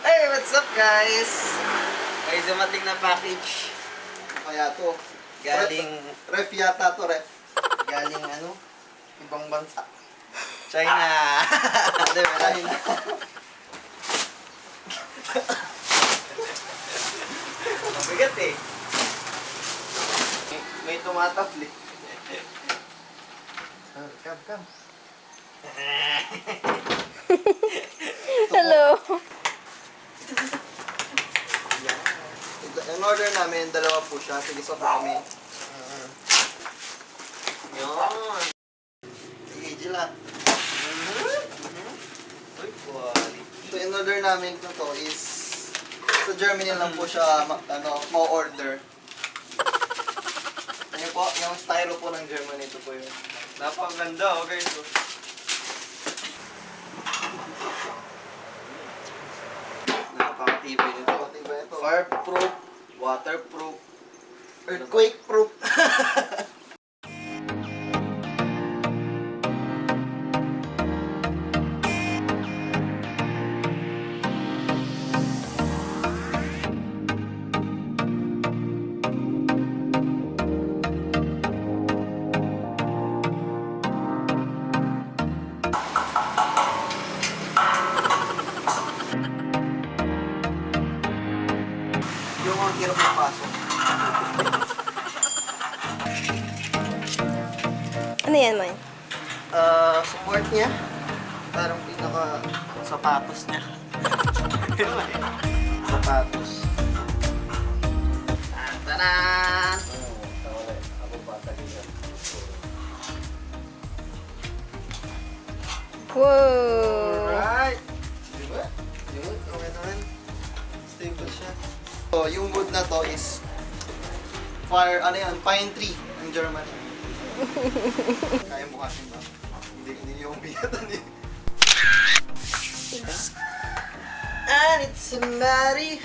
Hey, what's up guys? May dumating na package. Kaya to. Galing... Ref yata to, ref. Galing ano? Ibang bansa. China! Hindi, China. Mabigat eh. May tumatapli. Come. Hello. Ang order namin, dalawa po siya. Sige, so kami. Yun. Sige, Gila. Uy, quality. So, in order namin to is sa Germany lang po siya ma-order. Yung po, yung styro po ng Germany, ito po yun. Napakaganda, okay ito. Napakatibay nito. Diba ito? Fireproof, waterproof, Earthquake-proof. Yung ang hirap ng pasok. Ano yan, May? Support niya. Parang pinaka sapatos niya. sapatos. Tanan! Whoa! Alright! Diba? Yun, okay naman. Stable siya. So, yung wood na to is pine tree ng German. Kaya mo kasi ba? Hindi yung biyatan eh. And it's somebody